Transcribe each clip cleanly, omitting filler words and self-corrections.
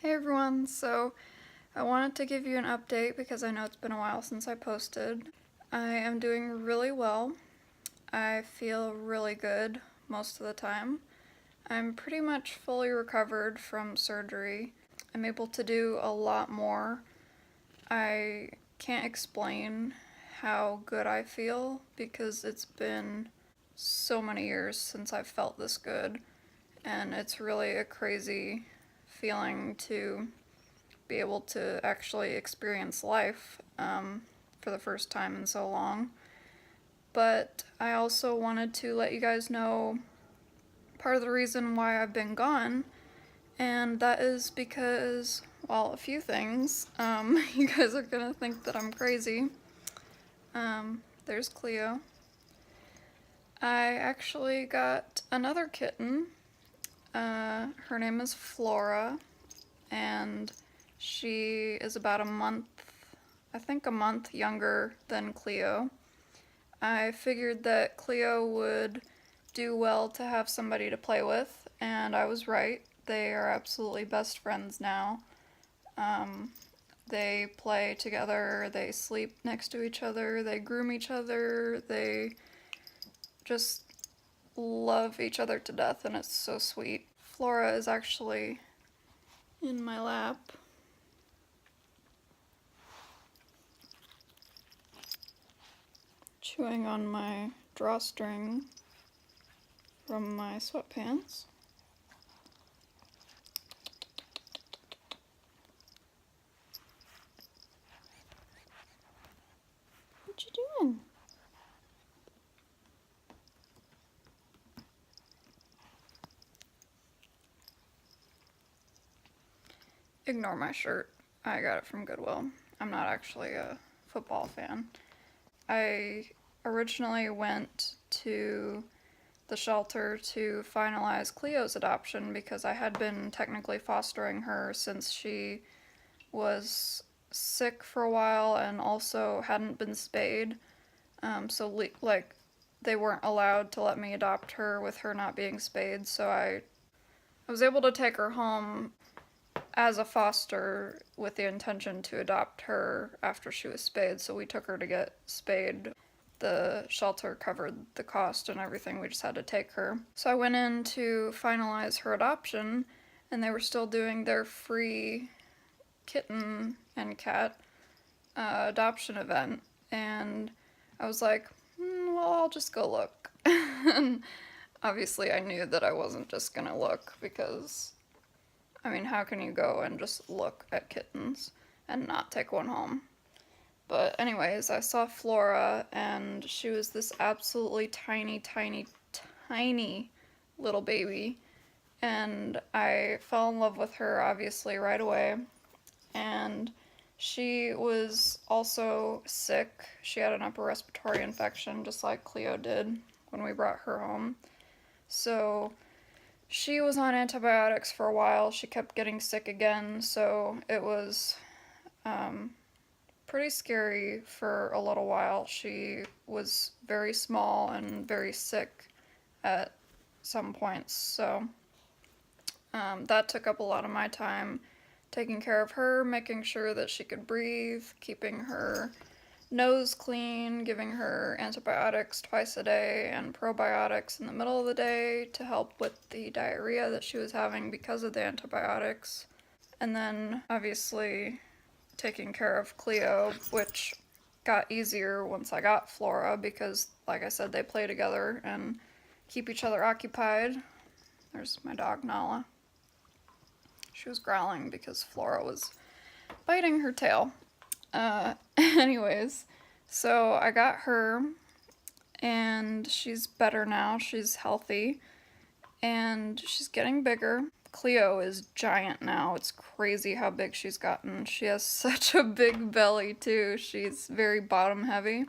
Hey everyone, so I wanted to give you an update because I know it's been a while since I posted. I am doing really well. I feel really good most of the time. I'm pretty much fully recovered from surgery. I'm able to do a lot more. I can't explain how good I feel because it's been so many years since I've felt this good, and it's really a crazy feeling to be able to actually experience life for the first time in so long. But I also wanted to let you guys know part of the reason why I've been gone, and that is because, well, a few things. You guys are gonna think that I'm crazy. There's Cleo. I actually got another kitten. Her name is Flora, and she is about a month younger than Cleo. I figured that Cleo would do well to have somebody to play with, and I was right. They are absolutely best friends now. They play together, they sleep next to each other, they groom each other, they just love each other to death, and it's so sweet. Flora is actually in my lap. Chewing on my drawstring from my sweatpants. What you doing? Ignore my shirt. I got it from Goodwill. I'm not actually a football fan. I originally went to the shelter to finalize Cleo's adoption because I had been technically fostering her since she was sick for a while and also hadn't been spayed. So they weren't allowed to let me adopt her with her not being spayed, so I was able to take her home as a foster with the intention to adopt her after she was spayed, so we took her to get spayed. The shelter covered the cost and everything, we just had to take her. So I went in to finalize her adoption, and they were still doing their free kitten and cat adoption event, and I was like, well, I'll just go look. And obviously I knew that I wasn't just gonna look because, I mean, how can you go and just look at kittens and not take one home? But anyways, I saw Flora, and she was this absolutely tiny, tiny, tiny little baby, and I fell in love with her obviously right away. And she was also sick. She had an upper respiratory infection just like Cleo did when we brought her home. So she was on antibiotics for a while. She kept getting sick again, so it was pretty scary for a little while. She was very small and very sick at some points, so that took up a lot of my time, taking care of her, making sure that she could breathe, keeping her nose clean, giving her antibiotics twice a day and probiotics in the middle of the day to help with the diarrhea that she was having because of the antibiotics. And then obviously taking care of Cleo, which got easier once I got Flora because, like I said, they play together and keep each other occupied. There's my dog Nala. She was growling because Flora was biting her tail. Anyways, so I got her, and she's better now. She's healthy, and she's getting bigger. Cleo is giant now. It's crazy how big she's gotten. She has such a big belly, too. She's very bottom heavy.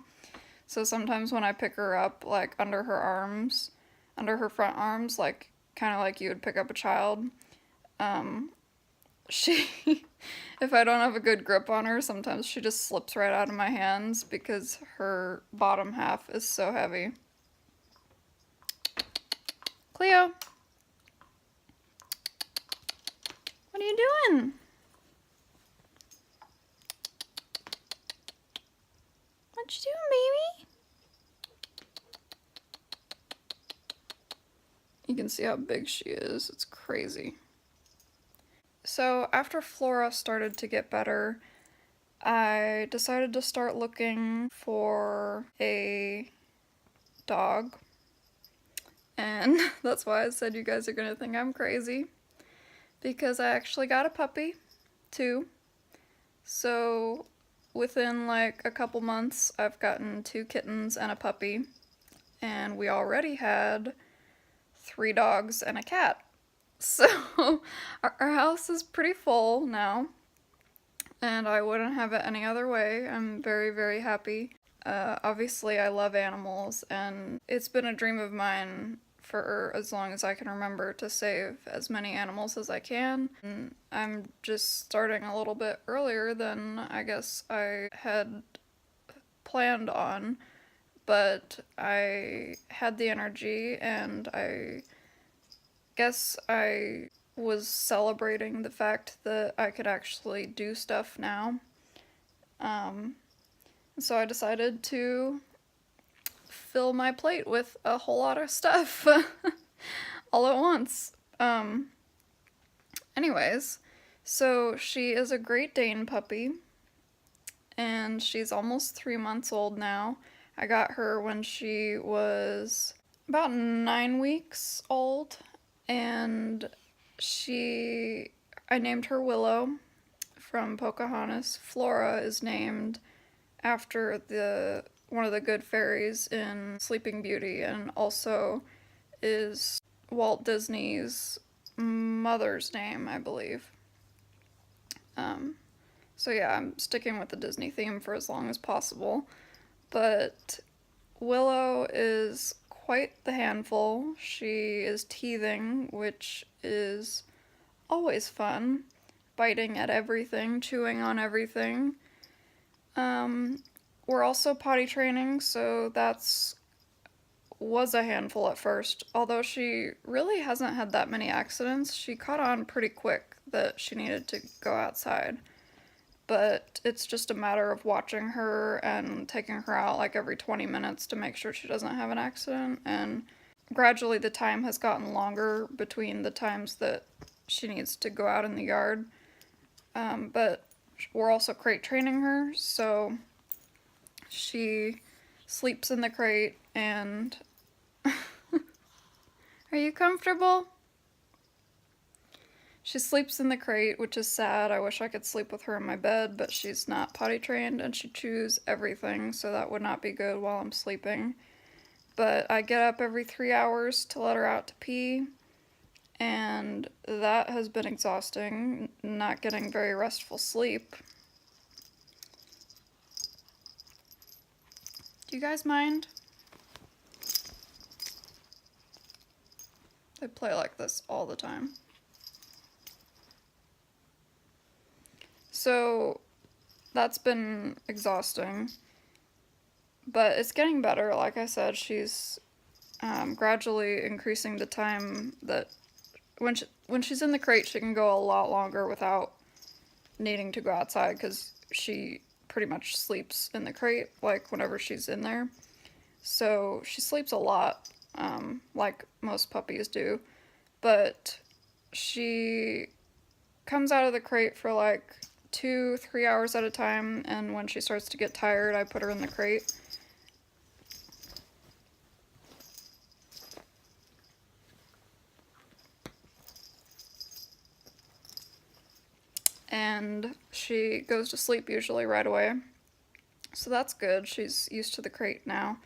So sometimes when I pick her up, like under her arms, under her front arms, like kind of like you would pick up a child, she, if I don't have a good grip on her, sometimes she just slips right out of my hands because her bottom half is so heavy. Cleo! What are you doing? You can see how big she is. It's crazy. So after Flora started to get better, I decided to start looking for a dog. And that's why I said you guys are gonna think I'm crazy. Because I actually got a puppy, too. So within like a couple months, I've gotten 2 kittens and a puppy. And we already had 3 dogs and a cat. So our house is pretty full now. And I wouldn't have it any other way. I'm very, very happy. Obviously, I love animals, and it's been a dream of mine for as long as I can remember to save as many animals as I can. And I'm just starting a little bit earlier than I guess I had planned on, but I had the energy, and I guess I was celebrating the fact that I could actually do stuff now. So I decided to fill my plate with a whole lot of stuff all at once. Anyways, so she is a Great Dane puppy, and she's almost 3 months old now. I got her when she was about 9 weeks old, and I named her Willow from Pocahontas. Flora is named after one of the good fairies in Sleeping Beauty, and also is Walt Disney's mother's name, I believe. So yeah, I'm sticking with the Disney theme for as long as possible. But Willow is quite the handful. She is teething, which is always fun. Biting at everything, chewing on everything. We're also potty training, so was a handful at first. Although she really hasn't had that many accidents, she caught on pretty quick that she needed to go outside. But it's just a matter of watching her and taking her out like every 20 minutes to make sure she doesn't have an accident. And gradually the time has gotten longer between the times that she needs to go out in the yard. But we're also crate training her, so she sleeps in the crate. And are you comfortable? She sleeps in the crate, which is sad. I wish I could sleep with her in my bed, but she's not potty trained and she chews everything, so that would not be good while I'm sleeping. But I get up every 3 hours to let her out to pee, and that has been exhausting, not getting very restful sleep. Do you guys mind? They play like this all the time. So that's been exhausting, but it's getting better. Like I said, she's gradually increasing the time that when she's in the crate, she can go a lot longer without needing to go outside, because she pretty much sleeps in the crate, like whenever she's in there. So she sleeps a lot, like most puppies do, but she comes out of the crate for like 2-3 hours at a time, and when she starts to get tired, I put her in the crate. And she goes to sleep usually right away. So that's good. She's used to the crate now.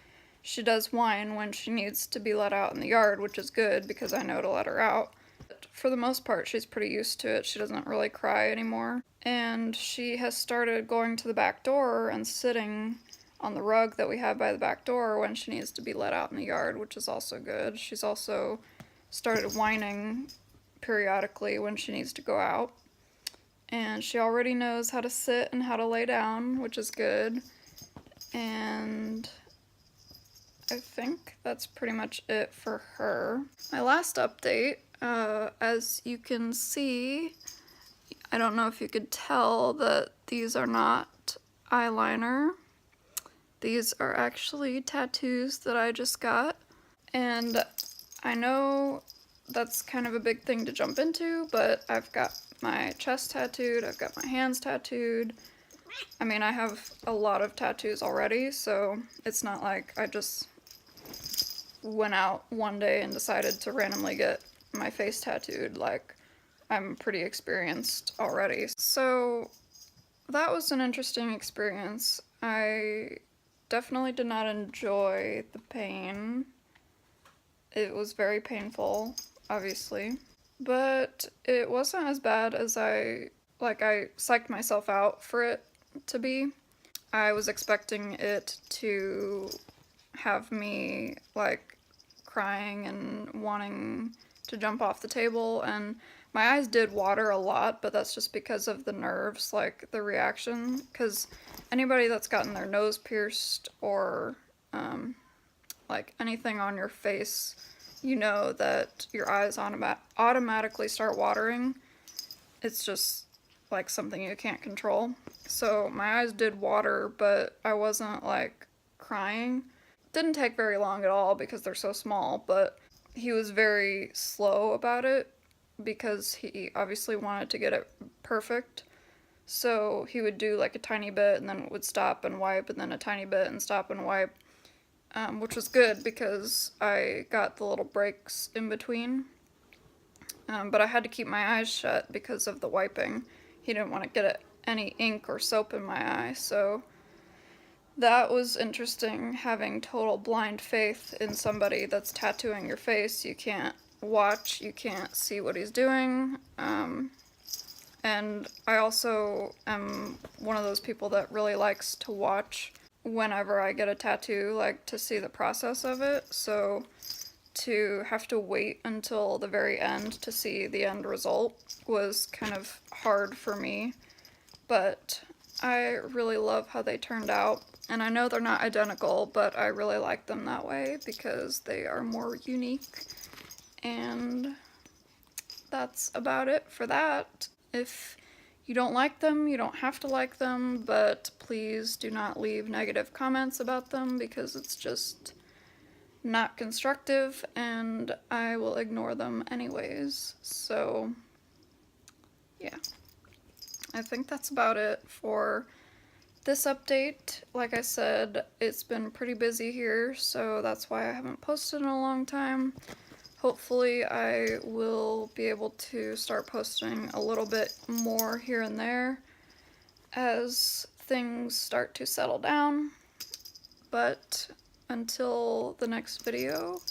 She does whine when she needs to be let out in the yard, which is good because I know to let her out. But for the most part, she's pretty used to it. She doesn't really cry anymore. And she has started going to the back door and sitting on the rug that we have by the back door when she needs to be let out in the yard, which is also good. She's also started whining periodically when she needs to go out. And she already knows how to sit and how to lay down, which is good. And I think that's pretty much it for her. My last update, as you can see, I don't know if you could tell that these are not eyeliner. These are actually tattoos that I just got. And I know that's kind of a big thing to jump into, but I've got my chest tattooed, I've got my hands tattooed. I mean, I have a lot of tattoos already, so it's not like I just went out one day and decided to randomly get my face tattooed. Like, I'm pretty experienced already. So that was an interesting experience. I definitely did not enjoy the pain. It was very painful, obviously, but it wasn't as bad as I psyched myself out for it to be. I was expecting it to have me like crying and wanting to jump off the table, and my eyes did water a lot, but that's just because of the nerves, like the reaction, because anybody that's gotten their nose pierced or like anything on your face, you know that your eyes automatically start watering. It's just like something you can't control. So my eyes did water, but I wasn't like crying. Didn't take very long at all because they're so small, but he was very slow about it because he obviously wanted to get it perfect. So he would do like a tiny bit and then would stop and wipe, and then a tiny bit and stop and wipe, which was good because I got the little breaks in between. But I had to keep my eyes shut because of the wiping. He didn't want to get any ink or soap in my eye, so that was interesting, having total blind faith in somebody that's tattooing your face. You can't watch, you can't see what he's doing. And I also am one of those people that really likes to watch whenever I get a tattoo, like to see the process of it. So to have to wait until the very end to see the end result was kind of hard for me. But I really love how they turned out. And I know they're not identical, but I really like them that way because they are more unique. And that's about it for that. If you don't like them, you don't have to like them, but please do not leave negative comments about them because it's just not constructive and I will ignore them anyways. So, yeah. I think that's about it for this update. Like I said, it's been pretty busy here, so that's why I haven't posted in a long time. Hopefully I will be able to start posting a little bit more here and there as things start to settle down. But until the next video,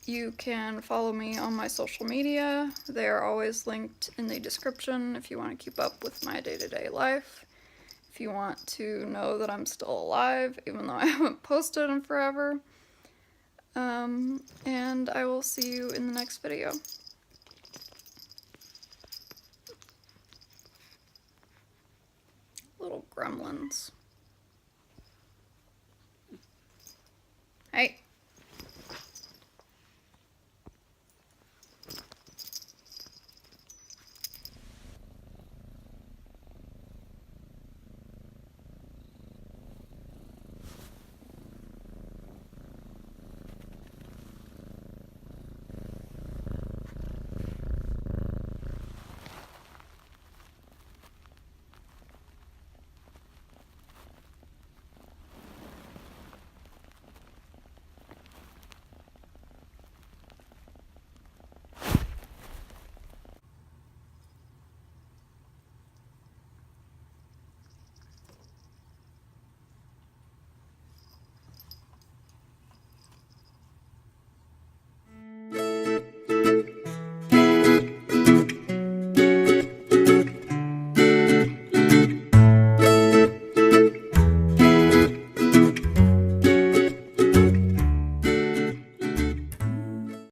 you can follow me on my social media. They are always linked in the description if you want to keep up with my day-to-day life. If you want to know that I'm still alive, even though I haven't posted in forever. And I will see you in the next video. Little gremlins.